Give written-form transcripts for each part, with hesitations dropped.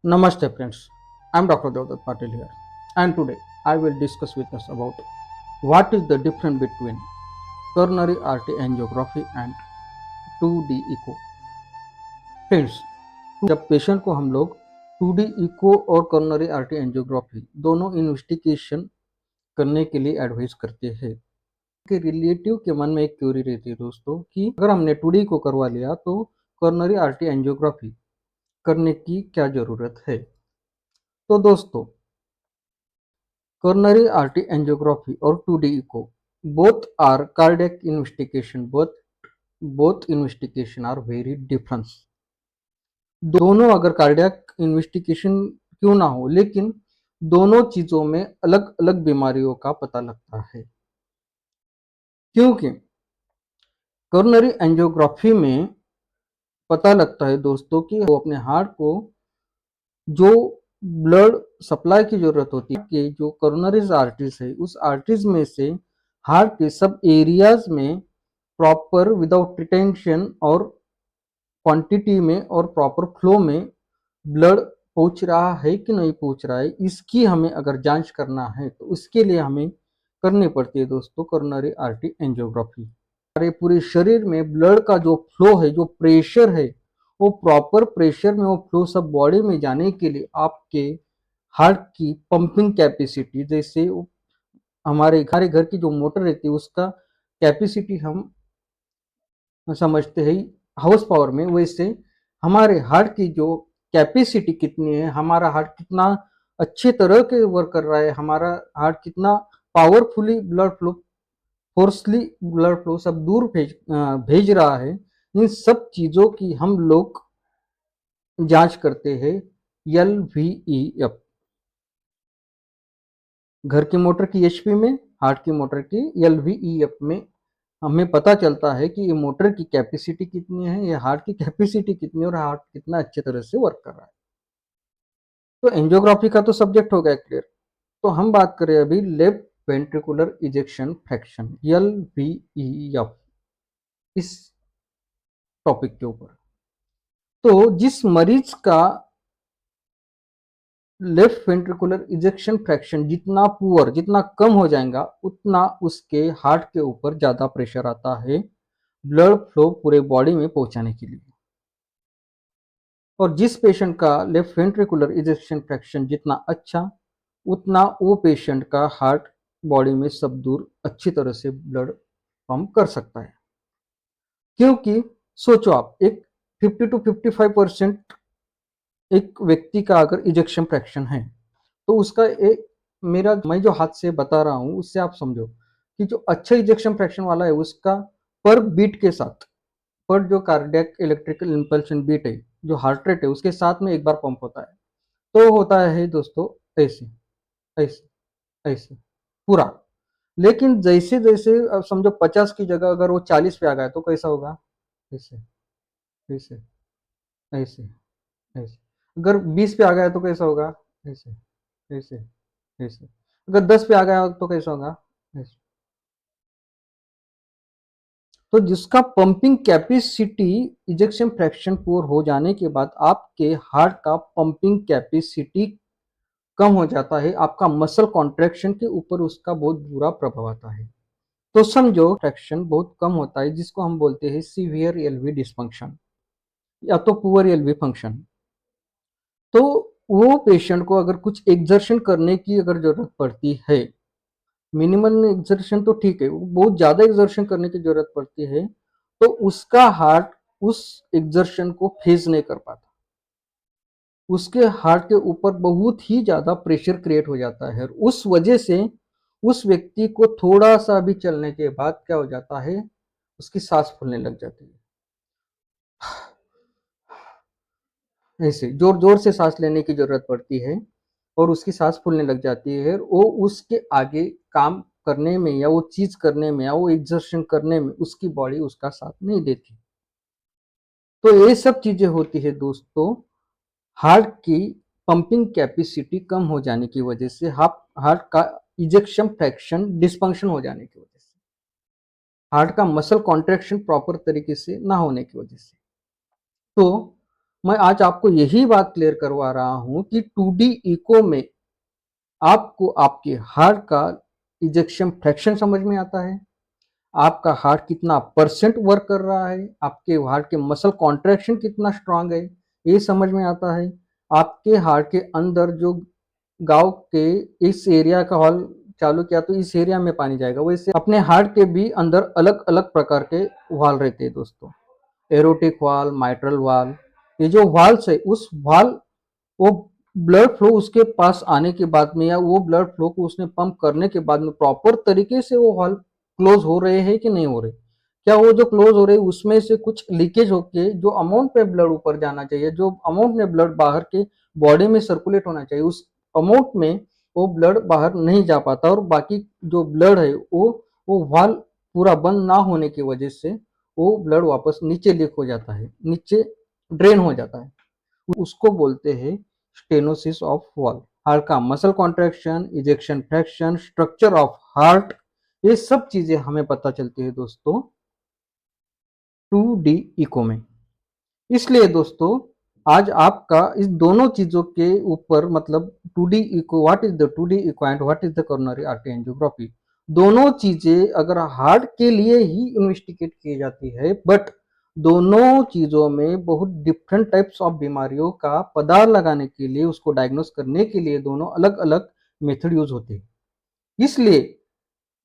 Namaste friends, I am Dr. Devdutt Patil here, and today I will discuss with us about what is the difference between coronary artery angiography and 2D echo. Friends, जब patient को हम लोग 2D eco और coronary artery angiography दोनों investigation करने के लिए advice करते हैं कि रिलेटिव के मन में एक क्यूरी रहती है दोस्तों कि अगर हमने 2D को करवा लिया तो कोरोनरी आर्टरी एंजियोग्राफी करने की क्या ज़रूरत है। तो दोस्तों, coronary artery angiography or 2D echo both are cardiac investigation, both investigation are very different। दोनों अगर कार्डियक इन्वेस्टिगेशन क्यों ना हो, लेकिन दोनों चीजों में अलग अलग बीमारियों का पता लगता है, क्योंकि कोरोनरी एंजियोग्राफी में पता लगता है दोस्तों कि वो अपने हार्ट को जो ब्लड सप्लाई की जरूरत होती है कि जो कोरोनरीज आर्टरीज है उस आर्टरीज में से हार्ट के सब एरियाज में प्रॉपर विदाउट रिटेंशन और क्वांटिटी में और प्रॉपर फ्लो में ब्लड पहुंच रहा है कि नहीं पहुंच रहा है, इसकी हमें अगर जांच करना है तो उसके लिए हमें करनी पड़ती है दोस्तों कोरोनरी आर्टरी एंजियोग्राफी। हमारे पूरे शरीर में ब्लड का जो फ्लो है, जो प्रेशर है, वो प्रॉपर प्रेशर में वो फ्लो सब बॉडी में जाने के लिए आपके हार्ट की पंपिंग कैपेसिटी, जैसे हमारे घर की जो मोटर रहती है उसका कैपेसिटी हम समझते हैं हाउस पावर में, वैसे हमारे हार्ट की जो कैपेसिटी कितनी है, हमारा हार्ट कितना अच्छे तरह के वर्क कर रहा है, हमारा हार्ट कितना powerfully blood flow, forcefully blood flow सब दूर भेज रहा है, इन सब चीजों की हम लोग जांच करते हैं LVEF, घर की मोटर की HP में, हार्ट की मोटर की LVEF में हमें पता चलता है कि ये मोटर की कैपेसिटी कितनी है, ये हार्ट की कैपेसिटी कितनी है और हार्ट कितना अच्छे तरह से वर्क कर रहा है। तो एंजियोग्राफी का तो सब्जेक्ट हो गया क्लियर। तो हम बात करें अभी left ventricular ejection fraction LVEF, इस टॉपिक के ऊपर। तो जिस मरीज का लेफ्ट वेंट्रिकुलर इजेक्शन फ्रैक्शन जितना पुअर, जितना कम हो जाएगा, उतना उसके हार्ट के ऊपर ज्यादा प्रेशर आता है ब्लड फ्लो पूरे बॉडी में पहुंचाने के लिए। और जिस पेशेंट का लेफ्ट वेंट्रिकुलर इजेक्शन फ्रैक्शन जितना अच्छा, उतना वो पेशेंट का हार्ट बॉडी में सब दूर अच्छी तरह से ब्लड पंप कर सकता है। क्योंकि सोचो आप, एक 50 to 55% एक व्यक्ति का अगर इजेक्शन फ्रैक्शन है तो उसका एक, मेरा मैं जो हाथ से बता रहा हूं उससे आप समझो कि जो अच्छा इजेक्शन फ्रैक्शन वाला है उसका पर बीट के साथ, पर जो कार्डियक इलेक्ट्रिकल इंपल्शन बीट है, जो हार्ट रेट है, उसके साथ में एक बार पंप होता है, तो होता है दोस्तों ऐसे ऐसे ऐसे पूरा। लेकिन जैसे जैसे अब समझो 50 की जगह अगर वो 40 पे आ गया तो कैसा होगा, ऐसे ऐसे ऐसे ऐसे। अगर 20 पे आ गया तो कैसा होगा, ऐसे ऐसे ऐसे। अगर 10 पे आ गया तो कैसा होगा, ऐसे। तो जिसका pumping capacity, ejection fraction poor हो जाने के बाद आपके हार्ट का पंपिंग कैपेसिटी कम हो जाता है, आपका मसल कॉन्ट्रैक्शन के ऊपर उसका बहुत बुरा प्रभाव आता है। तो समझो फ्रैक्शन बहुत कम होता है, जिसको हम बोलते हैं सीवियर एलवी डिस्फंक्शन या तो पुअर एलवी फंक्शन। तो वो पेशेंट को अगर कुछ एक्सर्शन करने की अगर जरूरत पड़ती है, मिनिमम एक्सर्शन तो ठीक है, बहुत ज्यादा एक्सर्शन करने की जरूरत पड़ती है, तो उसका हार्ट उस एक्सर्शन को फेस नहीं कर पाता, उसके हार्ट के ऊपर बहुत ही ज्यादा प्रेशर क्रिएट हो जाता है। उस वजह से उस व्यक्ति को थोड़ा सा भी चलने के बाद क्या हो जाता है, उसकी सांस फूलने लग जाती है, ऐसे जोर जोर से सांस लेने की जरूरत पड़ती है और उसकी सांस फूलने लग जाती है। वो उसके आगे काम करने में या वो चीज करने में या वो एक्सर्शन करने में उसकी बॉडी उसका साथ नहीं देती। तो ये सब चीजें होती है दोस्तों हार्ट की पंपिंग कैपेसिटी कम हो जाने की वजह से, हार्ट का इजेक्शन फ्रैक्शन डिस्फंक्शन हो जाने की वजह से, हार्ट का मसल कॉन्ट्रैक्शन प्रॉपर तरीके से ना होने की वजह से। तो मैं आज आपको यही बात क्लियर करवा रहा हूँ कि 2D इको में आपको आपके हार्ट का इजेक्शन फ्रैक्शन समझ में आता है, आपका हार्ट कितना परसेंट वर्क कर रहा है, आपके हार्ट के मसल कॉन्ट्रैक्शन कितना स्ट्रांग है, ये समझ में आता है। आपके हार्ट के अंदर जो गाँव के इस एरिया का हॉल चालू किया तो इस एरिया में पानी जाएगा, वैसे अपने हार्ट के भी अंदर अलग अलग प्रकार के वाल्व रहते हैं दोस्तों। एरोटिक वाल्व, माइट्रल वाल्व, ये जो वाल्व्स है उस वाल्व वो ब्लड फ्लो उसके पास आने के बाद में या वो ब्लड फ्लो को उसने पंप करने के बाद में प्रॉपर तरीके से वो वाल्व क्लोज हो रहे हैं कि नहीं हो रहे, क्या वो जो क्लोज हो रहे हैं उसमें से कुछ लीकेज होके जो अमाउंट पे ब्लड ऊपर जाना चाहिए, जो अमाउंट में ब्लड बाहर के बॉडी में सर्कुलेट होना चाहिए, उस अमाउंट में वो ब्लड बाहर नहीं जा पाता और बाकी जो ब्लड है वो वाल्व पूरा बंद ना होने की वजह से वो ब्लड वापस नीचे लीक हो जाता है, नीचे ड्रेन हो जाता है। उसको बोलते हैं स्टेनोसिस ऑफ वॉल्व। हार्ट का muscle contraction, ejection fraction, structure of heart, ये सब चीजें हमें पता चलती है दोस्तों 2D इको में। इसलिए दोस्तों आज आपका इस दोनों चीजों के ऊपर मतलब 2D echo, what is the 2D echo and what is the coronary artery angiography, दोनों चीजें अगर हार्ट के लिए ही इन्वेस्टिगेट की जाती है, बट दोनों चीजों में बहुत डिफरेंट टाइप्स ऑफ बीमारियों का पता लगाने के लिए, उसको डायग्नोस करने के लिए दोनों अलग अलग मेथड यूज होते हैं। इसलिए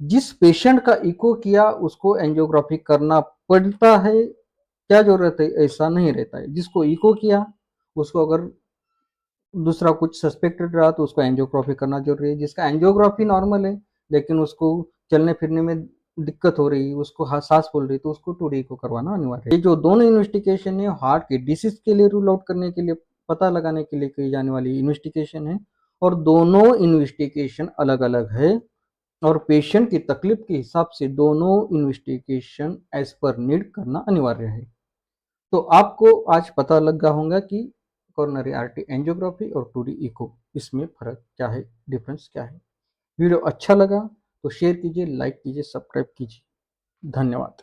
जिस पेशेंट का इको किया उसको एंजियोग्राफी करना पड़ता है, क्या जरूरत है, ऐसा नहीं रहता है। जिसको इको किया उसको अगर दूसरा कुछ सस्पेक्टेड रहा तो उसको एंजियोग्राफी करना जरूरी है। जिसका एंजियोग्राफी नॉर्मल है लेकिन उसको चलने फिरने में दिक्कत हो रही है, उसको सांस फूल रही, तो उसको 2D इको करवाना अनिवार्य है। ये जो दोनों इन्वेस्टिगेशन है हार्ट के डिसीज के लिए रूल आउट करने के लिए, पता लगाने के लिए की जाने वाली इन्वेस्टिगेशन है, और दोनों इन्वेस्टिगेशन अलग अलग है और पेशेंट की तकलीफ के हिसाब से दोनों इन्वेस्टिगेशन एज पर नीड करना अनिवार्य है। तो आपको आज पता लग गया होगा कि कोरोनरी आर्टरी एंजियोग्राफी और 2D इको इसमें फर्क क्या है, डिफरेंस क्या है। वीडियो अच्छा लगा तो शेयर कीजिए, लाइक कीजिए, सब्सक्राइब कीजिए। धन्यवाद।